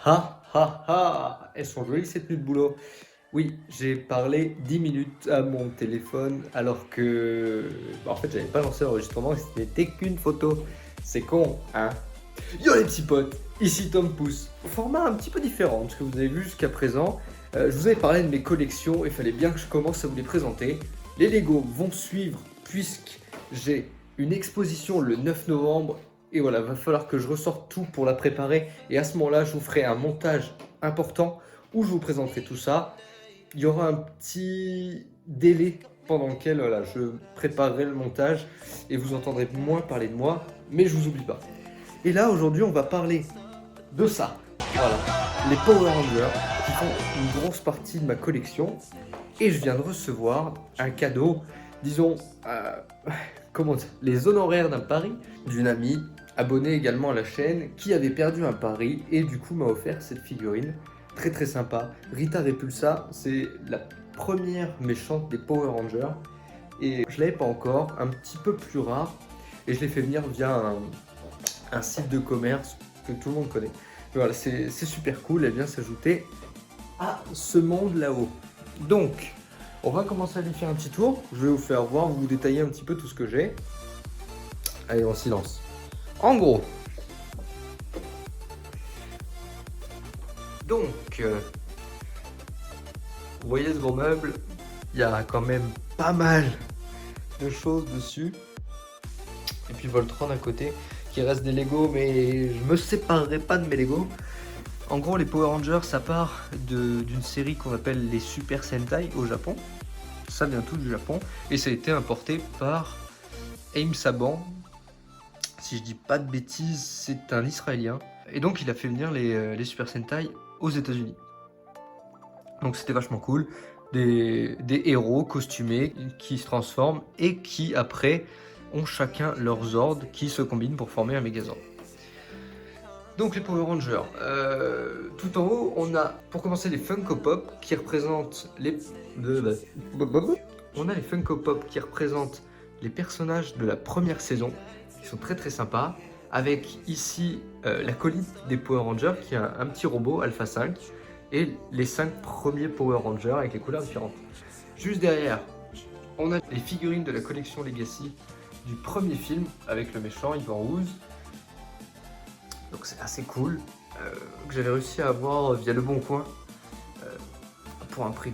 Ha ha ha! Elles sont jolies ces tenues de boulot. Oui, j'ai parlé 10 minutes à mon téléphone alors que, en fait, j'avais pas lancé l'enregistrement et ce n'était qu'une photo. C'est con, hein? Yo les petits potes, ici Tom Pouce. Format un petit peu différent de ce que vous avez vu jusqu'à présent. Je vous avais parlé de mes collections et il fallait bien que je commence à vous les présenter. Les Lego vont suivre puisque j'ai une exposition le 9 novembre. Et voilà, va falloir que je ressorte tout pour la préparer. Et à ce moment-là, je vous ferai un montage important où je vous présenterai tout ça. Il y aura un petit délai pendant lequel voilà, je préparerai le montage et vous entendrez moins parler de moi, mais je vous oublie pas. Et là, aujourd'hui, on va parler de ça. Voilà, les Power Rangers qui font une grosse partie de ma collection. Et je viens de recevoir un cadeau, disons, comment dire, les honoraires d'un pari d'une amie, abonnée également à la chaîne, qui avait perdu un pari et du coup m'a offert cette figurine. Très très sympa. Rita Repulsa, c'est la première méchante des Power Rangers. Et je l'avais pas encore, un petit peu plus rare. Et je l'ai fait venir via un site de commerce que tout le monde connaît. Mais voilà, c'est super cool, elle vient s'ajouter à ce monde là-haut. Donc, on va commencer à lui faire un petit tour. Je vais vous faire voir, vous détailler un petit peu tout ce que j'ai. Allez, en silence. En gros, donc, vous voyez ce gros meuble, il y a quand même pas mal de choses dessus. Et puis Voltron à côté, qui reste des Lego, mais je me séparerai pas de mes Lego. En gros, les Power Rangers, ça part d'une série qu'on appelle les Super Sentai au Japon. Ça vient tout du Japon. Et ça a été importé par Aim Saban. Si je dis pas de bêtises, c'est un Israélien. Et donc, il a fait venir les Super Sentai aux États-Unis. Donc, c'était vachement cool. Des héros costumés qui se transforment et qui, après, ont chacun leurs ordres qui se combinent pour former un Megazord. Donc les Power Rangers, tout en haut, on a pour commencer les Funko Pop qui représentent les... On a les Funko Pop qui représentent les personnages de la première saison, qui sont très très sympas, avec ici la colite des Power Rangers qui est un petit robot Alpha 5, et les 5 premiers Power Rangers avec les couleurs différentes. Juste derrière, on a les figurines de la collection Legacy du premier film avec le méchant Ivan Ooze. Donc c'est assez cool, que j'avais réussi à avoir via Le Bon Coin, pour un prix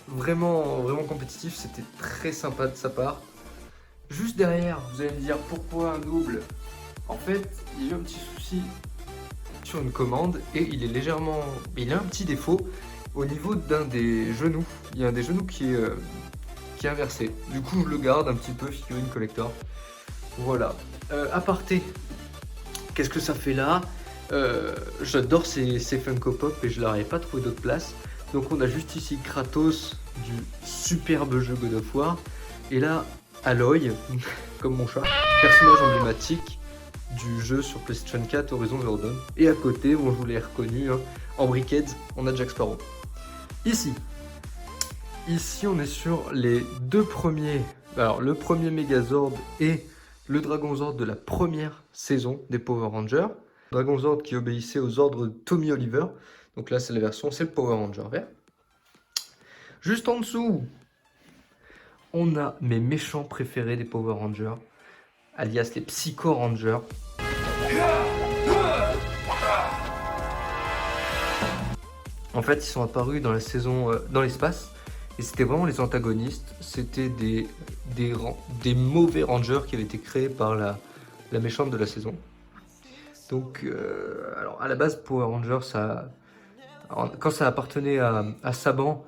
vraiment, vraiment compétitif, c'était très sympa de sa part. Juste derrière, vous allez me dire pourquoi un double? En fait, il y a eu un petit souci sur une commande et il est légèrement... Il a un petit défaut au niveau d'un des genoux. Il y a un des genoux qui est inversé. Du coup, je le garde un petit peu, figurine collector. Voilà. Aparté. Qu'est-ce que ça fait là? J'adore ces Funko Pop et je leur avais pas trouvé d'autre place. Donc on a juste ici Kratos du superbe jeu God of War. Et là, Aloy, comme mon chat, personnage emblématique du jeu sur PlayStation 4 Horizon Zero Dawn. Et à côté, bon, je vous l'ai reconnu, hein, en briquettes, on a Jack Sparrow. Ici, on est sur les deux premiers. Alors le premier Megazord et le Dragonzord de la première saison des Power Rangers. Dragonzord qui obéissait aux ordres de Tommy Oliver. Donc là, c'est la version, c'est le Power Ranger vert. Juste en dessous, on a mes méchants préférés des Power Rangers, alias les Psycho Rangers. En fait, ils sont apparus dans la saison, dans l'espace. Et c'était vraiment les antagonistes. C'était des mauvais Rangers qui avaient été créés par la méchante de la saison. Donc, alors à la base, Power Rangers, quand ça appartenait à Saban,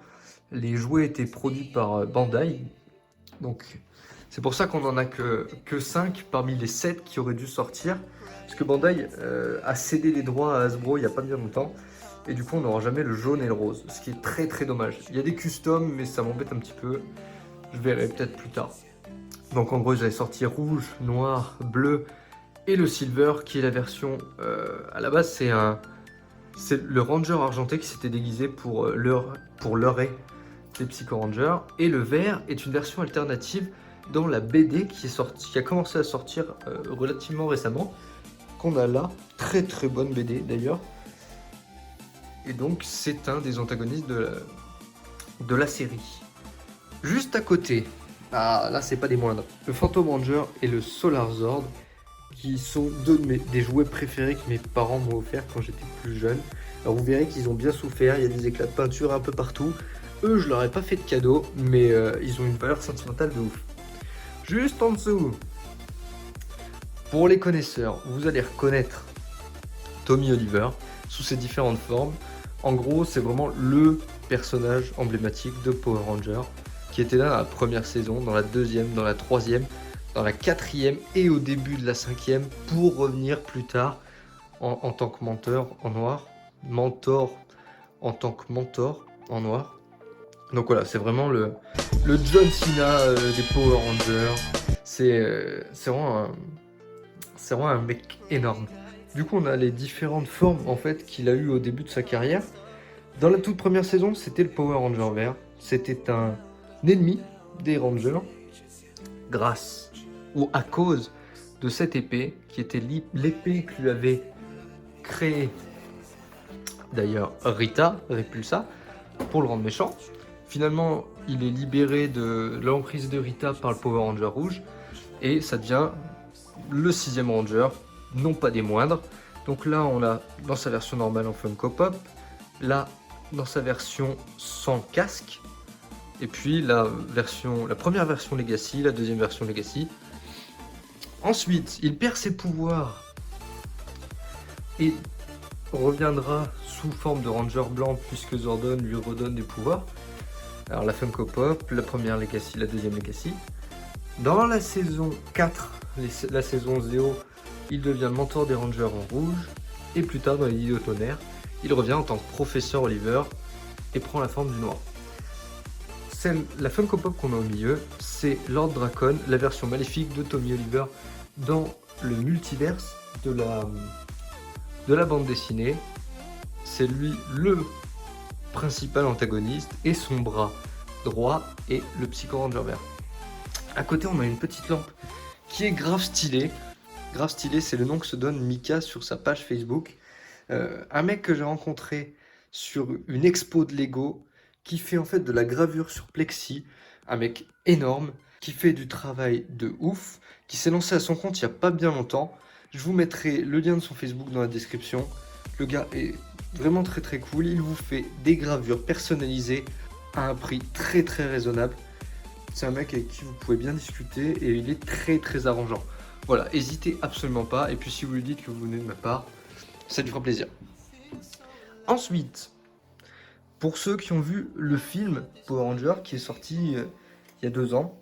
les jouets étaient produits par Bandai. Donc, c'est pour ça qu'on n'en a que 5 parmi les 7 qui auraient dû sortir. Parce que Bandai a cédé les droits à Hasbro il n'y a pas bien longtemps. Et du coup, on n'aura jamais le jaune et le rose. Ce qui est très très dommage. Il y a des customs, mais ça m'embête un petit peu. Je verrai peut-être plus tard. Donc en gros, j'avais sorti rouge, noir, bleu et le silver, qui est la version... à la base, c'est le Ranger argenté qui s'était déguisé pour leurrer les Psycho Rangers. Et le vert est une version alternative dans la BD qui a commencé à sortir relativement récemment. Qu'on a là, très très bonne BD d'ailleurs. Et donc c'est un des antagonistes de la série. Juste à côté, ah là c'est pas des moindres, le Phantom Ranger et le Solar Zord, qui sont des jouets préférés que mes parents m'ont offert quand j'étais plus jeune. Alors vous verrez qu'ils ont bien souffert, il y a des éclats de peinture un peu partout. Eux, je leur ai pas fait de cadeau, mais ils ont une valeur sentimentale de ouf. Juste en dessous, pour les connaisseurs, vous allez reconnaître Tommy Oliver sous ses différentes formes. En gros, c'est vraiment le personnage emblématique de Power Rangers qui était là dans la première saison, dans la deuxième, dans la troisième, dans la quatrième et au début de la cinquième pour revenir plus tard en tant que mentor en noir. Mentor en tant que mentor en noir. Donc voilà, c'est vraiment le John Cena des Power Rangers. C'est vraiment un mec énorme. Du coup, on a les différentes formes en fait qu'il a eu au début de sa carrière. Dans la toute première saison, c'était le Power Ranger vert. C'était un ennemi des Rangers grâce ou à cause de cette épée qui était l'épée que lui avait créée d'ailleurs Rita Repulsa pour le rendre méchant. Finalement, il est libéré de l'emprise de Rita par le Power Ranger rouge et ça devient le 6e Ranger, non pas des moindres. Donc là, on l'a dans sa version normale en Funko Pop, là dans sa version sans casque, et puis la première version Legacy, la deuxième version Legacy. Ensuite, il perd ses pouvoirs et reviendra sous forme de Ranger blanc puisque Zordon lui redonne des pouvoirs. Alors la Funko Pop, la première Legacy, la deuxième Legacy. Dans la saison 4, la saison 0, il devient mentor des Rangers en rouge. Et plus tard, dans les Lits de Tonnerre, il revient en tant que professeur Oliver et prend la forme du noir. La Funko Pop qu'on a au milieu, c'est Lord Dracon, la version maléfique de Tommy Oliver dans le multiverse de la bande dessinée. C'est lui le principal antagoniste et son bras droit est le Psycho Ranger vert. À côté, on a une petite lampe qui est grave stylée. Grave stylée, c'est le nom que se donne Mika sur sa page Facebook. Un mec que j'ai rencontré sur une expo de Lego qui fait en fait de la gravure sur plexi. Un mec énorme qui fait du travail de ouf, qui s'est lancé à son compte il n'y a pas bien longtemps. Je vous mettrai le lien de son Facebook dans la description. Le gars est vraiment très très cool. Il vous fait des gravures personnalisées à un prix très très raisonnable. C'est un mec avec qui vous pouvez bien discuter et il est très très arrangeant. Voilà, n'hésitez absolument pas. Et puis si vous lui dites que vous venez de ma part, ça lui fera plaisir. Ensuite, pour ceux qui ont vu le film Power Rangers qui est sorti il y a 2 ans,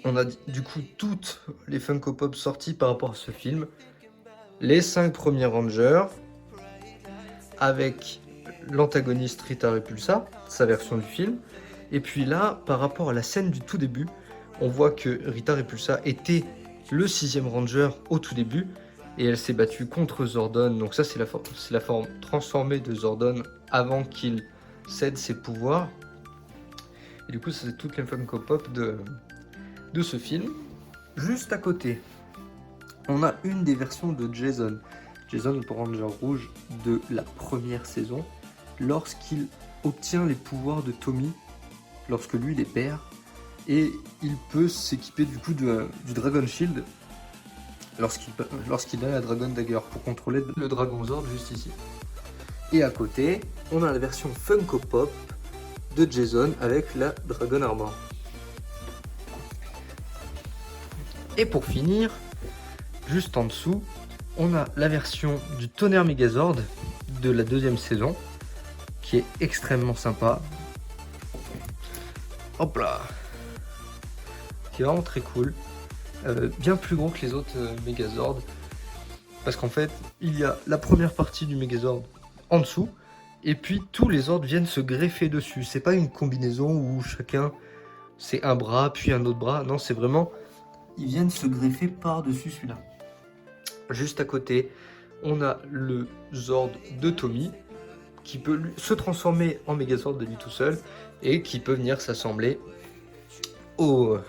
on a du coup toutes les Funko Pop sorties par rapport à ce film. Les 5 premiers Rangers, avec l'antagoniste Rita Repulsa, sa version du film. Et puis là, par rapport à la scène du tout début, on voit que Rita Repulsa était le 6e Ranger au tout début. Et elle s'est battue contre Zordon. Donc ça, c'est la forme transformée de Zordon avant qu'il cède ses pouvoirs. Et du coup, ça c'est toute la Funko Pop de ce film. Juste à côté, on a une des versions de Jason. Jason, le Power Ranger rouge de la première saison, lorsqu'il obtient les pouvoirs de Tommy, lorsque lui les perd, et il peut s'équiper du coup du Dragon Shield, lorsqu'il a la Dragon Dagger pour contrôler le Dragon Zord juste ici. Et à côté, on a la version Funko Pop de Jason avec la Dragon Armor. Et pour finir, juste en dessous, on a la version du Tonnerre Megazord de la 2e saison, qui est extrêmement sympa. Hop là, qui est vraiment très cool. Bien plus gros que les autres Megazord, parce qu'en fait, il y a la première partie du Megazord en dessous, et puis tous les ordres viennent se greffer dessus. C'est pas une combinaison où chacun c'est un bras puis un autre bras. Non, c'est vraiment ils viennent se greffer par-dessus celui-là. Juste à côté, on a le Zord de Tommy qui peut se transformer en Megazord de lui tout seul et qui peut venir s'assembler au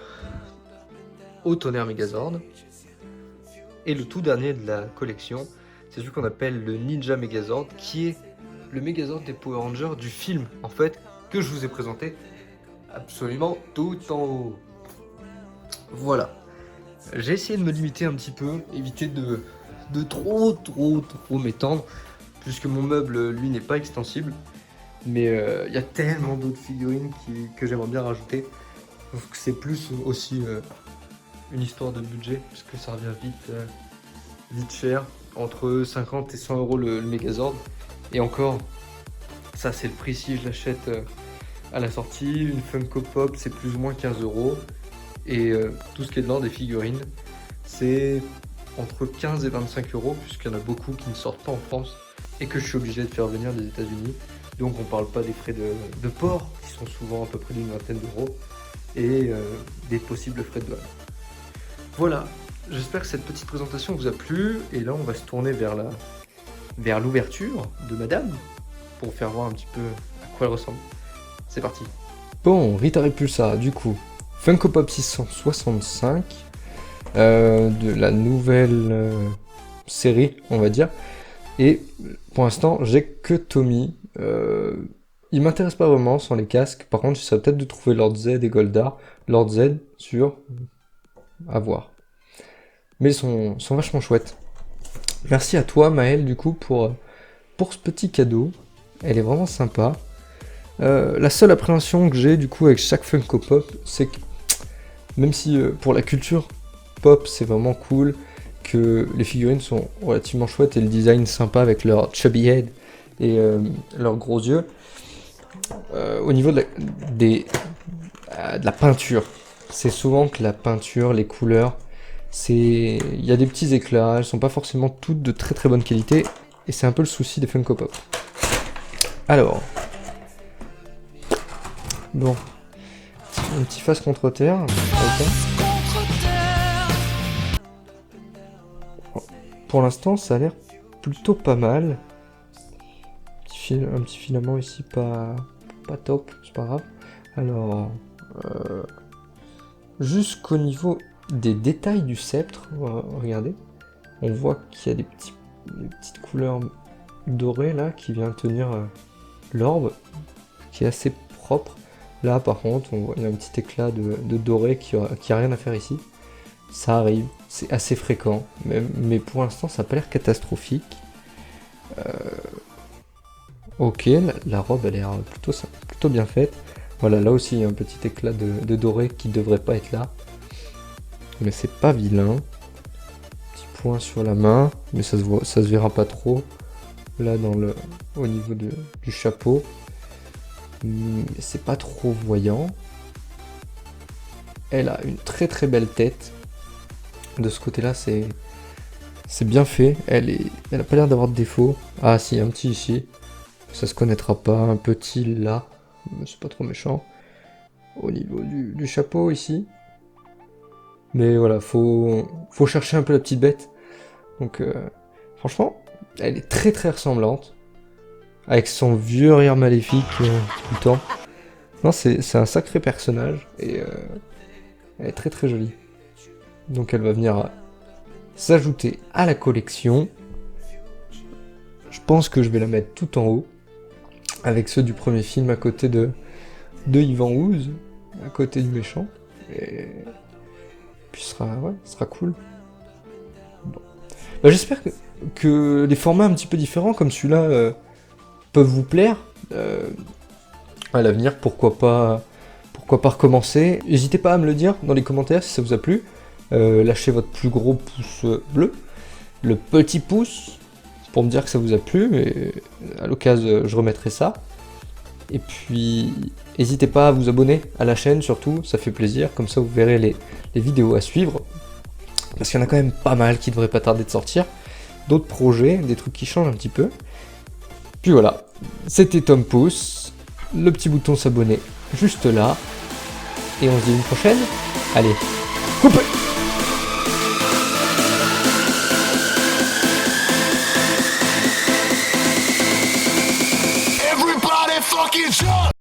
Tonnerre Megazord. Et le tout dernier de la collection, c'est celui qu'on appelle le Ninja Megazord, qui est le Megazord des Power Rangers du film, en fait, que je vous ai présenté absolument tout en haut. Voilà. J'ai essayé de me limiter un petit peu, éviter de trop m'étendre, puisque mon meuble, lui, n'est pas extensible. Mais il y a tellement d'autres figurines que j'aimerais bien rajouter. Donc c'est plus aussi une histoire de budget, puisque ça revient vite cher, entre 50 et 100 euros le Megazord. Et encore, ça c'est le prix si je l'achète à la sortie. Une Funko Pop c'est plus ou moins 15 euros. Et tout ce qui est de l'ordre des figurines, c'est entre 15 et 25 euros, puisqu'il y en a beaucoup qui ne sortent pas en France et que je suis obligé de faire venir des États-Unis. Donc on parle pas des frais de port, qui sont souvent à peu près d'une vingtaine d'euros, et des possibles frais de douane. Voilà, j'espère que cette petite présentation vous a plu, et là on va se tourner vers l'ouverture de Madame, pour faire voir un petit peu à quoi elle ressemble. C'est parti. Bon, Rita Repulsa, du coup, Funko Pop 665, de la nouvelle série, on va dire. Et pour l'instant, j'ai que Tommy. Il m'intéresse pas vraiment sans les casques. Par contre, j'essaie peut-être de trouver Lord Z et Goldar. Lord Z, sur à voir. Mais ils sont vachement chouettes. Merci à toi, Maël, du coup, pour ce petit cadeau. Elle est vraiment sympa. La seule appréhension que j'ai, du coup, avec chaque Funko Pop, c'est que même si pour la culture pop, c'est vraiment cool, que les figurines sont relativement chouettes et le design sympa avec leur chubby head et leurs gros yeux. Au niveau de la peinture, c'est souvent que la peinture, les couleurs, il y a des petits éclats, elles sont pas forcément toutes de très bonne qualité et c'est un peu le souci des Funko Pop. Alors, bon, un petit face contre terre. Pour l'instant, ça a l'air plutôt pas mal. Un petit filament ici, pas top, c'est pas grave. Alors, jusqu'au niveau des détails du sceptre, regardez, on voit qu'il y a des petites couleurs dorées là qui viennent tenir l'orbe, qui est assez propre. Là, par contre, on voit il y a un petit éclat de doré qui a rien à faire ici. Ça arrive, c'est assez fréquent, mais pour l'instant ça n'a pas l'air catastrophique. Ok, la robe a l'air plutôt bien faite. Voilà, là aussi il y a un petit éclat de doré qui devrait pas être là. Mais c'est pas vilain. Petit point sur la main, mais ça se verra pas trop. Là au niveau du chapeau. Mais c'est pas trop voyant. Elle a une très belle tête. De ce côté-là, c'est bien fait. Elle a pas l'air d'avoir de défaut. Ah si, un petit ici. Ça se connaîtra pas. Un petit là. Mais c'est pas trop méchant. Au niveau du chapeau ici. Mais voilà, faut chercher un peu la petite bête. Donc franchement, elle est très ressemblante. Avec son vieux rire maléfique tout le temps. Non, c'est un sacré personnage. Et elle est très jolie. Donc elle va venir s'ajouter à la collection. Je pense que je vais la mettre tout en haut. Avec ceux du premier film à côté de Ivan Ooze. À côté du méchant. Et puis ce sera cool. Bon. Bah, j'espère que les formats un petit peu différents comme celui-là peuvent vous plaire. À l'avenir, pourquoi pas recommencer. N'hésitez pas à me le dire dans les commentaires si ça vous a plu. Lâchez votre plus gros pouce bleu, le petit pouce, pour me dire que ça vous a plu, et à l'occasion je remettrai ça. Et puis n'hésitez pas à vous abonner à la chaîne surtout, ça fait plaisir, comme ça vous verrez les vidéos à suivre, parce qu'il y en a quand même pas mal qui devraient pas tarder de sortir, d'autres projets, des trucs qui changent un petit peu. Puis voilà, c'était Tom Pouce, le petit bouton s'abonner juste là, et on se dit une prochaine. Allez, coupez!